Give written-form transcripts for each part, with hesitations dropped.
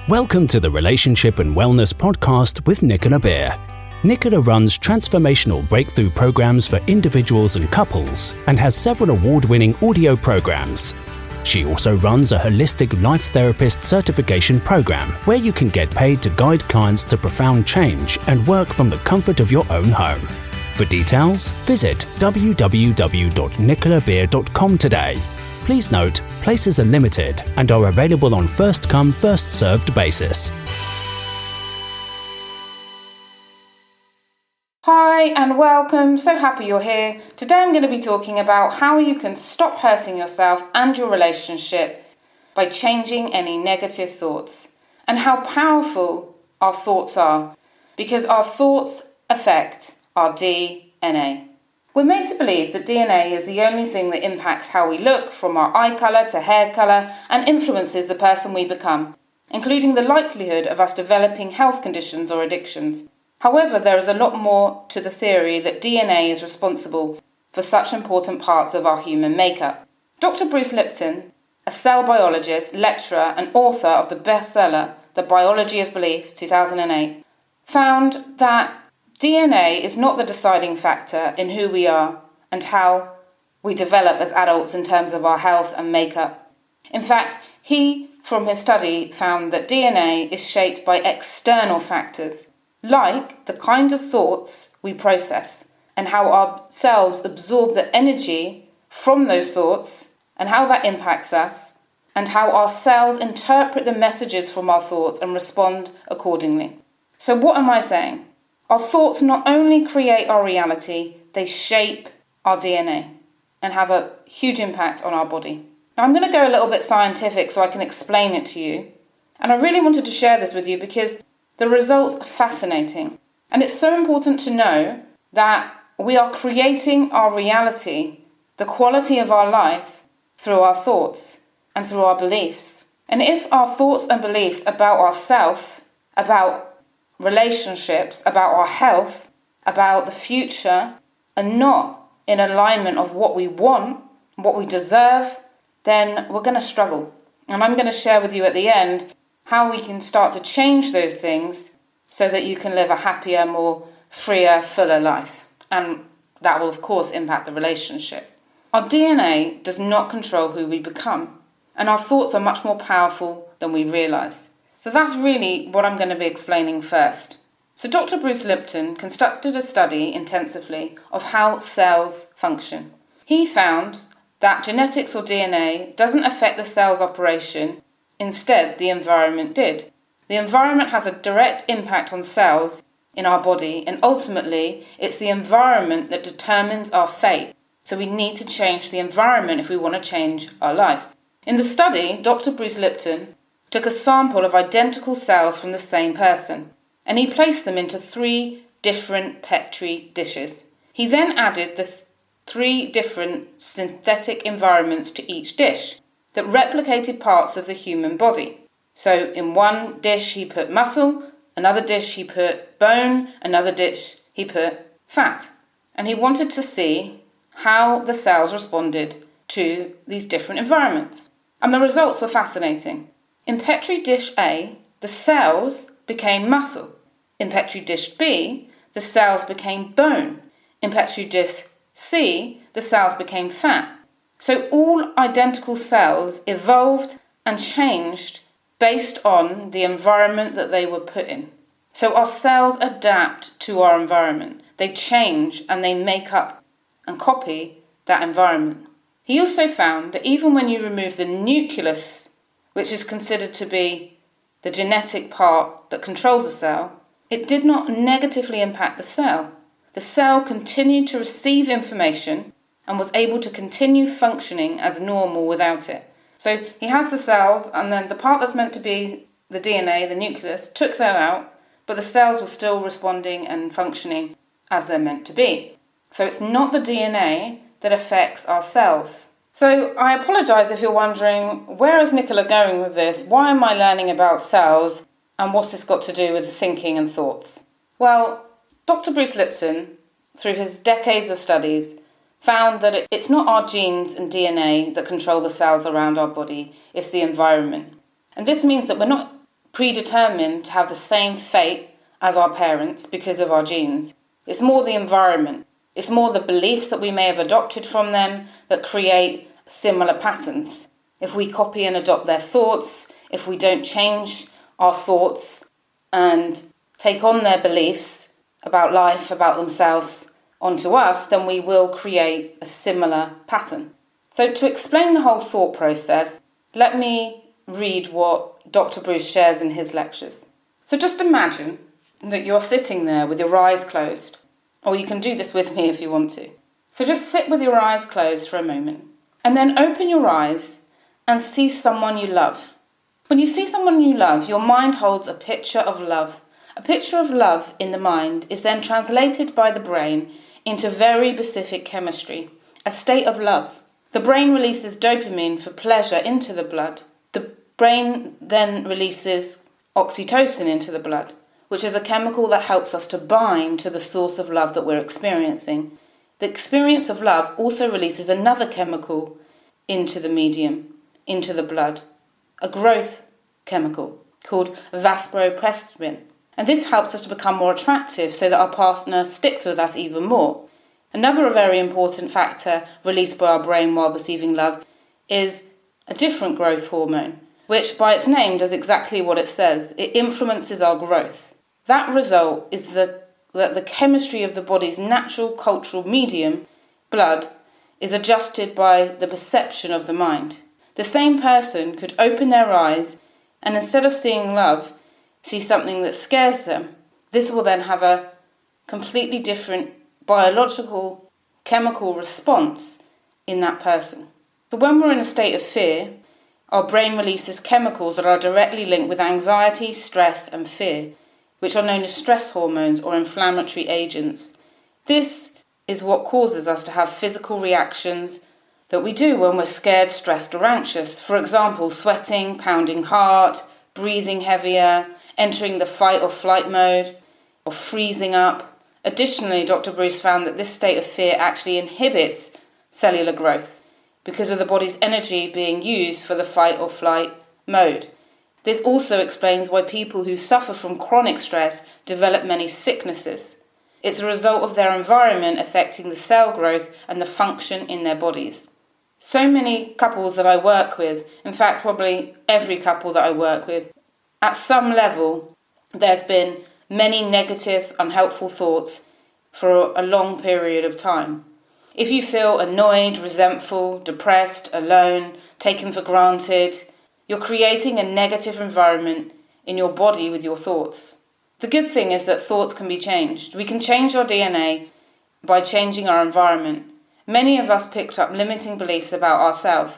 Welcome to the Relationship and Wellness Podcast with Nicola. Nicola runs transformational breakthrough programs for individuals and couples and has several award-winning audio programs. She also runs a holistic life therapist certification program where you can get paid to guide clients to profound change and work from the comfort of your own home. For details, visit www.nicolabeer.com today. Please note, places are limited and are available on first-come, first-served basis. Hi and welcome, so happy you're here. Today I'm going to be talking about how you can stop hurting yourself and your relationship by changing any negative thoughts, and how powerful our thoughts are, because our thoughts affect our DNA. We're made to believe that DNA is the only thing that impacts how we look, from our eye colour to hair colour, and influences the person we become, including the likelihood of us developing health conditions or addictions. However, there is a lot more to the theory that DNA is responsible for such important parts of our human makeup. Dr. Bruce Lipton, a cell biologist, lecturer, and author of the bestseller The Biology of Belief, 2008, found that DNA is not the deciding factor in who we are and how we develop as adults in terms of our health and makeup. In fact, he, from his study, found that DNA is shaped by external factors, like the kind of thoughts we process and how our cells absorb the energy from those thoughts and how that impacts us, and how our cells interpret the messages from our thoughts and respond accordingly. So what am I saying? Our thoughts not only create our reality, they shape our DNA and have a huge impact on our body. Now I'm going to go a little bit scientific so I can explain it to you. And I really wanted to share this with you because the results are fascinating. And it's so important to know that we are creating our reality, the quality of our life, through our thoughts and through our beliefs. And if our thoughts and beliefs about ourselves, about relationships, about our health, about the future, are not in alignment of what we want, what we deserve, then we're going to struggle. And I'm going to share with you at the end how we can start to change those things so that you can live a happier, more freer, fuller life. And that will, of course, impact the relationship. Our DNA does not control who we become, and our thoughts are much more powerful than we realise. So that's really what I'm going to be explaining first. So Dr. Bruce Lipton conducted a study intensively of how cells function. He found that genetics or DNA doesn't affect the cell's operation. Instead, the environment did. The environment has a direct impact on cells in our body, and ultimately it's the environment that determines our fate. So we need to change the environment if we want to change our lives. In the study, Dr. Bruce Lipton took a sample of identical cells from the same person, and he placed them into 3 different Petri dishes. He then added the 3 different synthetic environments to each dish that replicated parts of the human body. So in one dish he put muscle, another dish he put bone, another dish he put fat. And he wanted to see how the cells responded to these different environments. And the results were fascinating. In Petri dish A, the cells became muscle. In Petri dish B, the cells became bone. In Petri dish C, the cells became fat. So all identical cells evolved and changed based on the environment that they were put in. So our cells adapt to our environment. They change and they make up and copy that environment. He also found that even when you remove the nucleus, which is considered to be the genetic part that controls a cell, it did not negatively impact the cell. The cell continued to receive information and was able to continue functioning as normal without it. So he has the cells, and then the part that's meant to be the DNA, the nucleus, took that out, but the cells were still responding and functioning as they're meant to be. So it's not the DNA that affects our cells. So I apologise if you're wondering, where is Nicola going with this? Why am I learning about cells? And what's this got to do with thinking and thoughts? Well, Dr. Bruce Lipton, through his decades of studies, found that it's not our genes and DNA that control the cells around our body, it's the environment. And this means that we're not predetermined to have the same fate as our parents because of our genes. It's more the environment. It's more the beliefs that we may have adopted from them that create similar patterns. If we copy and adopt their thoughts, if we don't change our thoughts and take on their beliefs about life, about themselves, onto us, then we will create a similar pattern. So to explain the whole thought process, let me read what Dr. Bruce shares in his lectures. So just imagine that you're sitting there with your eyes closed, or you can do this with me if you want to. So just sit with your eyes closed for a moment, and then open your eyes and see someone you love. When you see someone you love, your mind holds a picture of love. A picture of love in the mind is then translated by the brain into very specific chemistry, a state of love. The brain releases dopamine for pleasure into the blood. The brain then releases oxytocin into the blood, which is a chemical that helps us to bind to the source of love that we're experiencing. The experience of love also releases another chemical into the medium, into the blood, a growth chemical called vasopressin. And this helps us to become more attractive so that our partner sticks with us even more. Another very important factor released by our brain while perceiving love is a different growth hormone, which by its name does exactly what it says. It influences our growth. That result is that the chemistry of the body's natural cultural medium, blood, is adjusted by the perception of the mind. The same person could open their eyes and instead of seeing love, see something that scares them. This will then have a completely different biological, chemical response in that person. So when we're in a state of fear, our brain releases chemicals that are directly linked with anxiety, stress and fear, which are known as stress hormones or inflammatory agents. This is what causes us to have physical reactions that we do when we're scared, stressed or anxious. For example, sweating, pounding heart, breathing heavier, entering the fight or flight mode, or freezing up. Additionally, Dr. Bruce found that this state of fear actually inhibits cellular growth because of the body's energy being used for the fight or flight mode. This also explains why people who suffer from chronic stress develop many sicknesses. It's a result of their environment affecting the cell growth and the function in their bodies. So many couples that I work with, in fact probably every couple that I work with, at some level, there's been many negative, unhelpful thoughts for a long period of time. If you feel annoyed, resentful, depressed, alone, taken for granted, you're creating a negative environment in your body with your thoughts. The good thing is that thoughts can be changed. We can change our DNA by changing our environment. Many of us picked up limiting beliefs about ourselves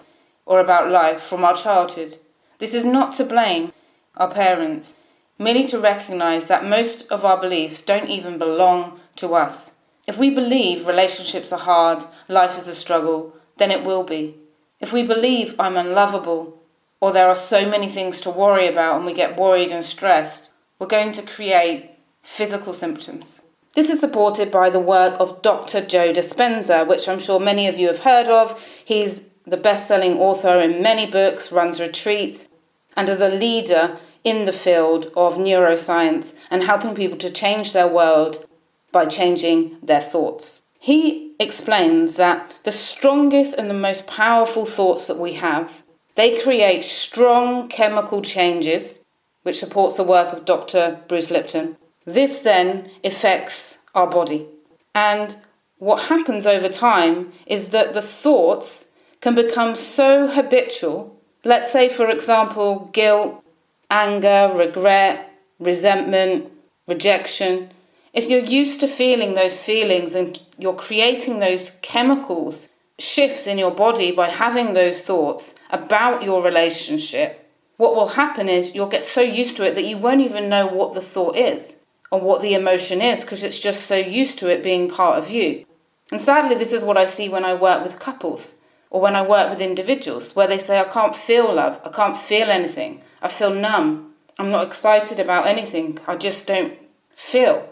or about life from our childhood. This is not to blame our parents, merely to recognise that most of our beliefs don't even belong to us. If we believe relationships are hard, life is a struggle, then it will be. If we believe I'm unlovable, or there are so many things to worry about and we get worried and stressed, we're going to create physical symptoms. This is supported by the work of Dr. Joe Dispenza, which I'm sure many of you have heard of. He's the best-selling author in many books, runs retreats, and is a leader in the field of neuroscience and helping people to change their world by changing their thoughts. He explains that the strongest and the most powerful thoughts that we have, they create strong chemical changes, which supports the work of Dr. Bruce Lipton. This then affects our body. And what happens over time is that the thoughts can become so habitual. Let's say, for example, guilt, anger, regret, resentment, rejection. If you're used to feeling those feelings and you're creating those chemicals, shifts in your body by having those thoughts about your relationship, what will happen is you'll get so used to it that you won't even know what the thought is or what the emotion is because it's just so used to it being part of you. And sadly, this is what I see when I work with couples or when I work with individuals where they say, I can't feel love, I can't feel anything. I feel numb. I'm not excited about anything. I just don't feel.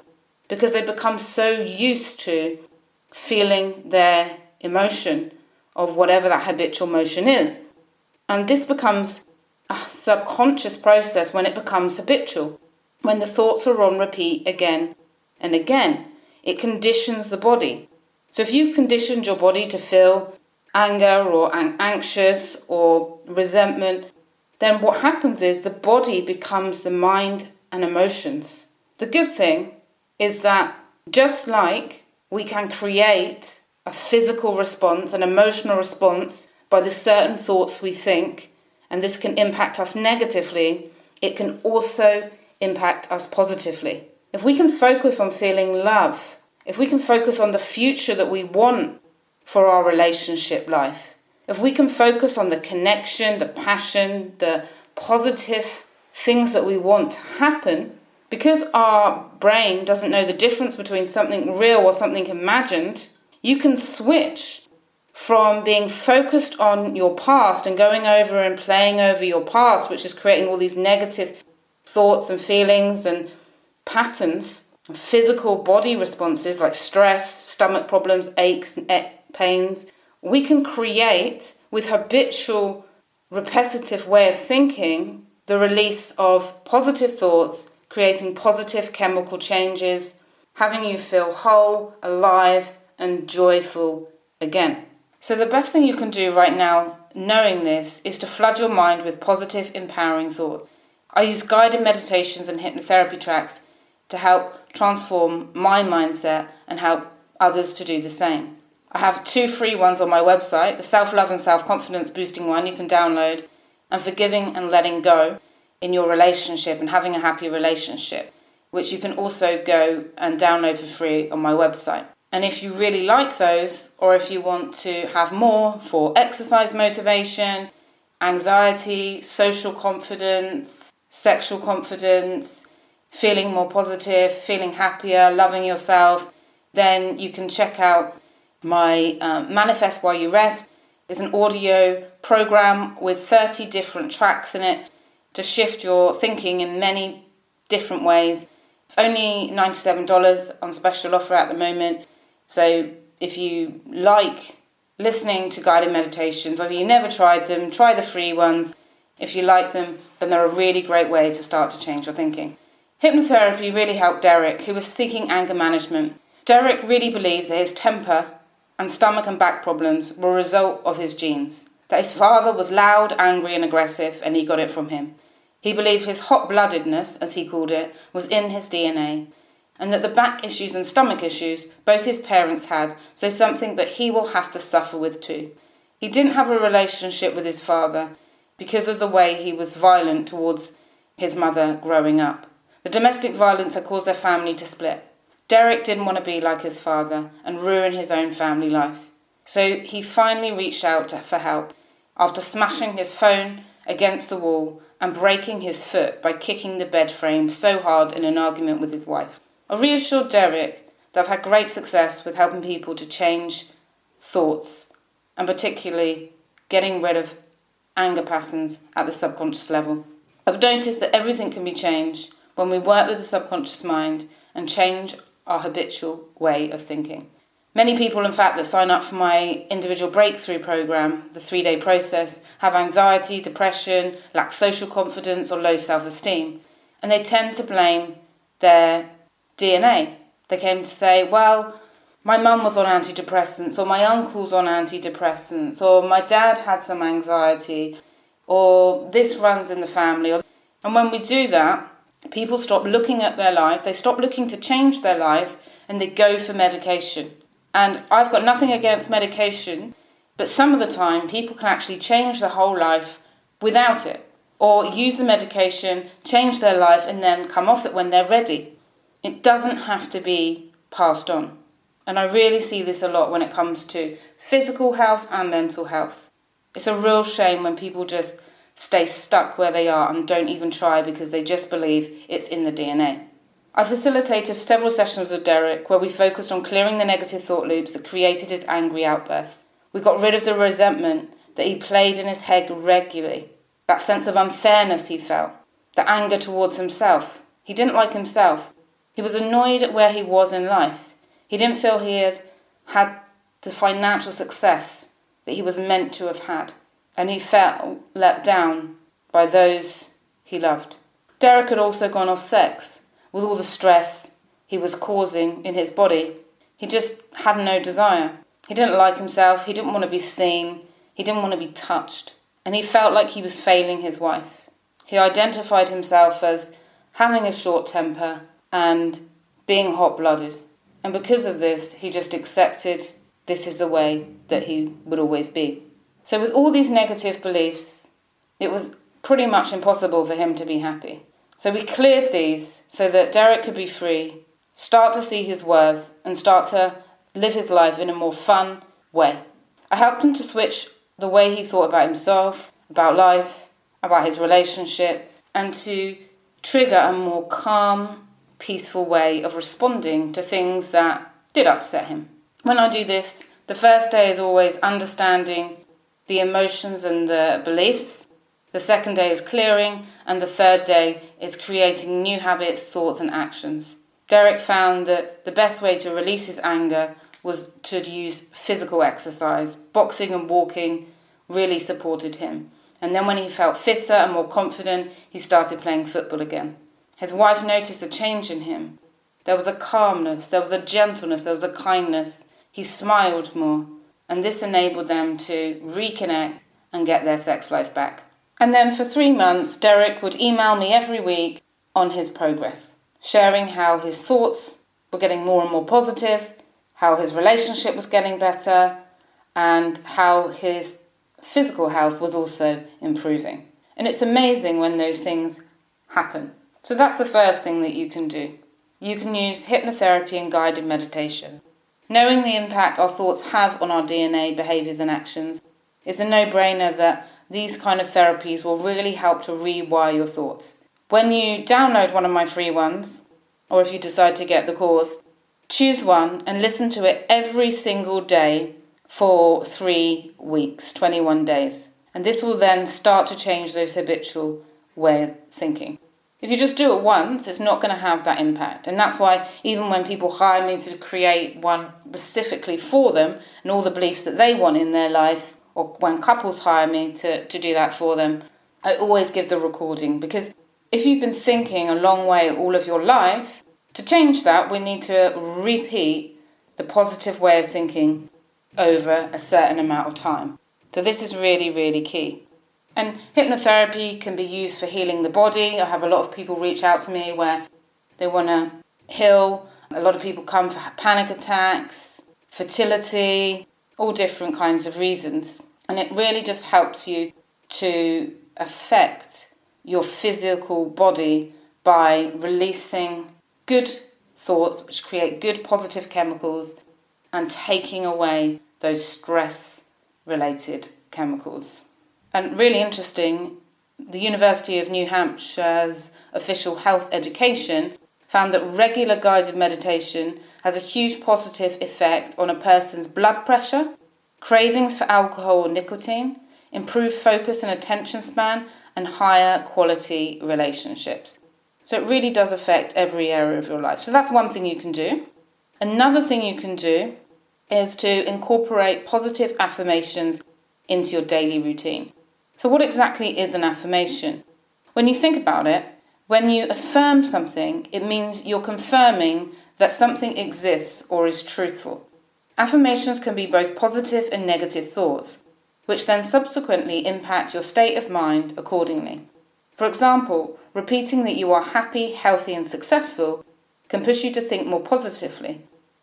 Because they become so used to feeling their emotion of whatever that habitual motion is. And this becomes a subconscious process when it becomes habitual, when the thoughts are on repeat again and again. It conditions the body. So if you've conditioned your body to feel anger or anxious or resentment, then what happens is the body becomes the mind and emotions. The good thing is that just like we can create a physical response, an emotional response by the certain thoughts we think, and this can impact us negatively, it can also impact us positively. If we can focus on feeling love, if we can focus on the future that we want for our relationship life, if we can focus on the connection, the passion, the positive things that we want to happen, because our brain doesn't know the difference between something real or something imagined, you can switch from being focused on your past and going over and playing over your past, which is creating all these negative thoughts and feelings and patterns, physical body responses like stress, stomach problems, aches, and pains. We can create, with habitual, repetitive way of thinking, the release of positive thoughts, creating positive chemical changes, having you feel whole, alive, and joyful again. So the best thing you can do right now, knowing this, is to flood your mind with positive, empowering thoughts. I use guided meditations and hypnotherapy tracks to help transform my mindset and help others to do the same. I have 2 free ones on my website, the self-love and self-confidence boosting one you can download, and forgiving and letting go in your relationship and having a happy relationship, which you can also go and download for free on my website. And if you really like those, or if you want to have more for exercise motivation, anxiety, social confidence, sexual confidence, feeling more positive, feeling happier, loving yourself, then you can check out my Manifest While You Rest. It's an audio program with 30 different tracks in it to shift your thinking in many different ways. It's only $97 on special offer at the moment. So if you like listening to guided meditations, or if you never tried them, try the free ones. If you like them, then they're a really great way to start to change your thinking. Hypnotherapy really helped Derek, who was seeking anger management. Derek really believed that his temper and stomach and back problems were a result of his genes, that his father was loud, angry and aggressive, and he got it from him. He believed his hot-bloodedness, as he called it, was in his DNA, and that the back issues and stomach issues both his parents had, so something that he will have to suffer with too. He didn't have a relationship with his father because of the way he was violent towards his mother growing up. The domestic violence had caused their family to split. Derek didn't want to be like his father and ruin his own family life. So he finally reached out for help after smashing his phone against the wall and breaking his foot by kicking the bed frame so hard in an argument with his wife. I reassured Derek that I've had great success with helping people to change thoughts, and particularly getting rid of anger patterns at the subconscious level. I've noticed that everything can be changed when we work with the subconscious mind and change our habitual way of thinking. Many people, in fact, that sign up for my individual breakthrough program, the 3-day process, have anxiety, depression, lack social confidence or low self-esteem. And they tend to blame their DNA. They came to say, well, my mum was on antidepressants, or my uncle's on antidepressants, or my dad had some anxiety, or this runs in the family. And when we do that, people stop looking at their life, they stop looking to change their life, and they go for medication. And I've got nothing against medication, but some of the time people can actually change their whole life without it, or use the medication, change their life, and then come off it when they're ready. It doesn't have to be passed on. And I really see this a lot when it comes to physical health and mental health. It's a real shame when people just stay stuck where they are and don't even try because they just believe it's in the DNA. I facilitated several sessions with Derek where we focused on clearing the negative thought loops that created his angry outbursts. We got rid of the resentment that he played in his head regularly, that sense of unfairness he felt, the anger towards himself. He didn't like himself. He was annoyed at where he was in life. He didn't feel he had the financial success that he was meant to have had. And he felt let down by those he loved. Derek had also gone off sex. With all the stress he was causing in his body, he just had no desire. He didn't like himself, he didn't want to be seen, he didn't want to be touched, and he felt like he was failing his wife. He identified himself as having a short temper and being hot-blooded. And because of this, he just accepted this is the way that he would always be. So with all these negative beliefs, it was pretty much impossible for him to be happy. So we cleared these so that Derek could be free, start to see his worth, and start to live his life in a more fun way. I helped him to switch the way he thought about himself, about life, about his relationship, and to trigger a more calm, peaceful way of responding to things that did upset him. When I do this, the first day is always understanding the emotions and the beliefs. The second day is clearing, and the third day is creating new habits, thoughts, and actions. Derek found that the best way to release his anger was to use physical exercise. Boxing and walking really supported him. And then when he felt fitter and more confident, he started playing football again. His wife noticed a change in him. There was a calmness, there was a gentleness, there was a kindness. He smiled more, and this enabled them to reconnect and get their sex life back. And then for 3 months, Derek would email me every week on his progress, sharing how his thoughts were getting more and more positive, how his relationship was getting better, and how his physical health was also improving. And it's amazing when those things happen. So that's the first thing that you can do. You can use hypnotherapy and guided meditation. Knowing the impact our thoughts have on our DNA, behaviours and actions is a no-brainer that these kind of therapies will really help to rewire your thoughts. When you download one of my free ones, or if you decide to get the course, choose one and listen to it every single day for 3 weeks, 21 days. And this will then start to change those habitual way of thinking. If you just do it once, it's not going to have that impact. And that's why even when people hire me to create one specifically for them and all the beliefs that they want in their life, or when couples hire me to do that for them, I always give the recording. Because if you've been thinking a long way all of your life, to change that, we need to repeat the positive way of thinking over a certain amount of time. So this is really, really key. And hypnotherapy can be used for healing the body. I have a lot of people reach out to me where they want to heal. A lot of people come for panic attacks, fertility, all different kinds of reasons. And it really just helps you to affect your physical body by releasing good thoughts which create good positive chemicals and taking away those stress-related chemicals. And really interesting, the University of New Hampshire's official health education found that regular guided meditation has a huge positive effect on a person's blood pressure, cravings for alcohol or nicotine, improved focus and attention span, and higher quality relationships. So it really does affect every area of your life. So that's one thing you can do. Another thing you can do is to incorporate positive affirmations into your daily routine. So what exactly is an affirmation? When you think about it, when you affirm something, it means you're confirming that something exists or is truthful. Affirmations can be both positive and negative thoughts, which then subsequently impact your state of mind accordingly. For example, repeating that you are happy, healthy, and successful can push you to think more positively,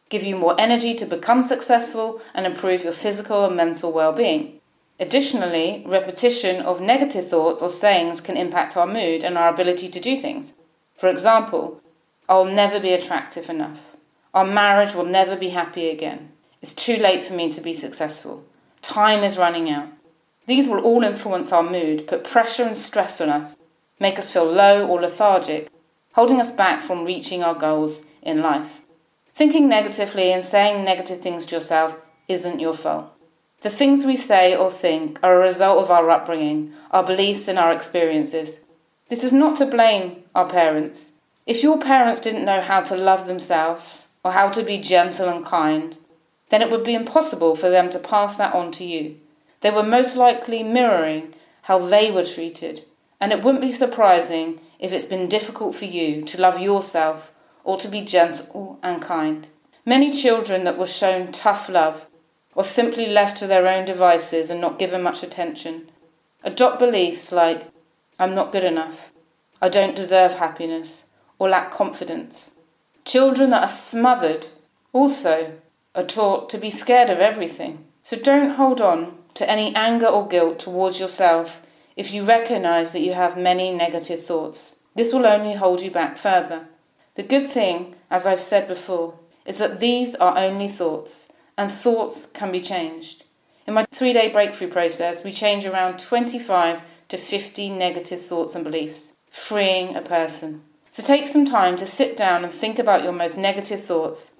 give you more energy to become successful, and improve your physical and mental well-being. Additionally, repetition of negative thoughts or sayings can impact our mood and our ability to do things. For example, I'll never be attractive enough. Our marriage will never be happy again. It's too late for me to be successful. Time is running out. These will all influence our mood, put pressure and stress on us, make us feel low or lethargic, holding us back from reaching our goals in life. Thinking negatively and saying negative things to yourself isn't your fault. The things we say or think are a result of our upbringing, our beliefs and our experiences. This is not to blame our parents. If your parents didn't know how to love themselves or how to be gentle and kind, then it would be impossible for them to pass that on to you. They were most likely mirroring how they were treated, And it wouldn't be surprising if it's been difficult for you to love yourself or to be gentle and kind. Many children that were shown tough love or simply left to their own devices and not given much attention adopt beliefs like, I'm not good enough, I don't deserve happiness, or lack confidence. Children that are smothered also are taught to be scared of everything. So don't hold on to any anger or guilt towards yourself if you recognise that you have many negative thoughts. This will only hold you back further. The good thing, as I've said before, is that these are only thoughts, and thoughts can be changed. In my 3-day breakthrough process, we change around 25 to 50 negative thoughts and beliefs, freeing a person. So take some time to sit down and think about your most negative thoughts,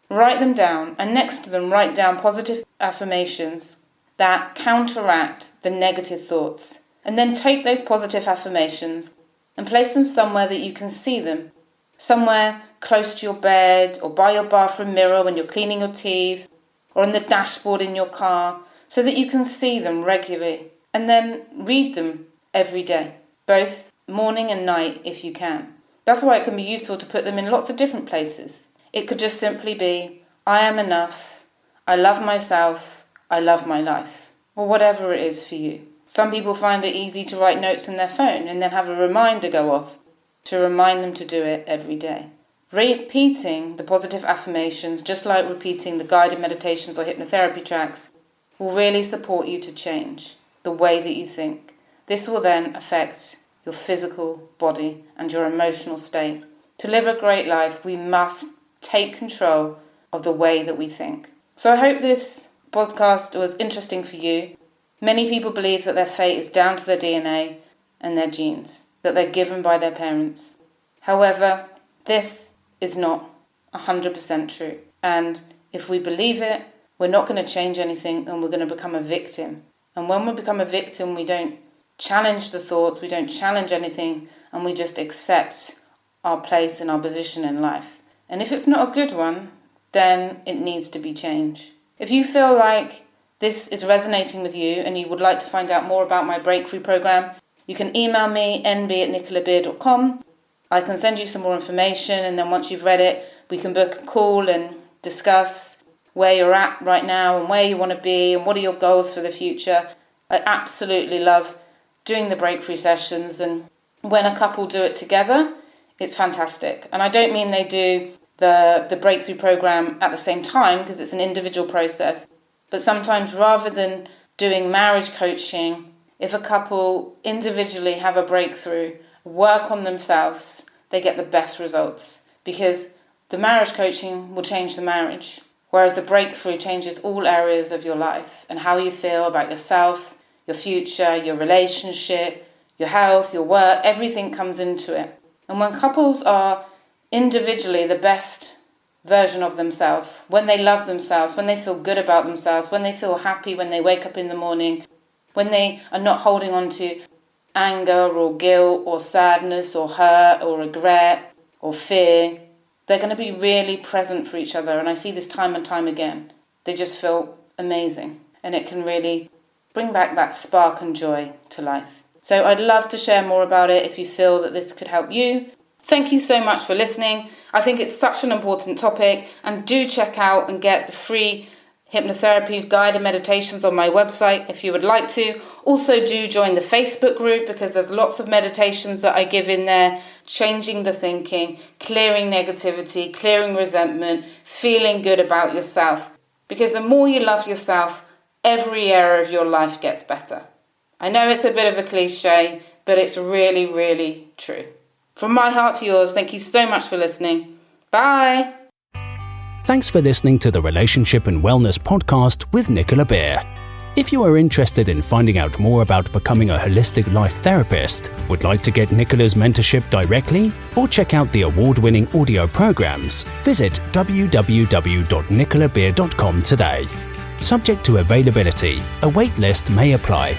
write them down, and next to them write down positive affirmations that counteract the negative thoughts. And then take those positive affirmations and place them somewhere that you can see them, somewhere close to your bed or by your bathroom mirror when you're cleaning your teeth, or on the dashboard in your car, so that you can see them regularly. And then read them every day, both morning and night if you can. That's why it can be useful to put them in lots of different places. It could just simply be, I am enough, I love myself, I love my life, or whatever it is for you. Some people find it easy to write notes on their phone and then have a reminder go off to remind them to do it every day. Repeating the positive affirmations, just like repeating the guided meditations or hypnotherapy tracks, will really support you to change the way that you think. This will then affect your physical body and your emotional state. To live a great life, we must take control of the way that we think. So I hope this podcast was interesting for you. Many people believe that their fate is down to their DNA and their genes, that they're given by their parents. However, this is not 100% true. And if we believe it, we're not going to change anything and we're going to become a victim. And when we become a victim, we don't challenge the thoughts, we don't challenge anything, and we just accept our place and our position in life. And if it's not a good one, then it needs to be changed. If you feel like this is resonating with you and you would like to find out more about my breakthrough program, you can email me nb@nicolabeer.com. I can send you some more information, and then once you've read it, we can book a call and discuss where you're at right now and where you want to be and what are your goals for the future. I absolutely love doing the breakthrough sessions, and when a couple do it together, it's fantastic. And I don't mean they do the breakthrough program at the same time, because it's an individual process. But sometimes rather than doing marriage coaching, if a couple individually have a breakthrough, work on themselves, they get the best results. Because the marriage coaching will change the marriage, whereas the breakthrough changes all areas of your life and how you feel about yourself, your future, your relationship, your health, your work, everything comes into it. And when couples are individually the best version of themselves, when they love themselves, when they feel good about themselves, when they feel happy when they wake up in the morning, when they are not holding on to anger or guilt or sadness or hurt or regret or fear, they're going to be really present for each other. And I see this time and time again. They just feel amazing, and it can really bring back that spark and joy to life. So I'd love to share more about it if you feel that this could help you. Thank you so much for listening. I think it's such an important topic, and do check out and get the free hypnotherapy guided meditations on my website if you would like to. Also do join the Facebook group, because there's lots of meditations that I give in there, changing the thinking, clearing negativity, clearing resentment, feeling good about yourself. Because the more you love yourself, every area of your life gets better. I know it's a bit of a cliche, but it's really, really true. From my heart to yours, thank you so much for listening. Bye. Thanks for listening to the Relationship and Wellness Podcast with Nicola Beer. If you are interested in finding out more about becoming a holistic life therapist, would like to get Nicola's mentorship directly, or check out the award-winning audio programs, visit www.nicolabeer.com today. Subject to availability, a wait list may apply.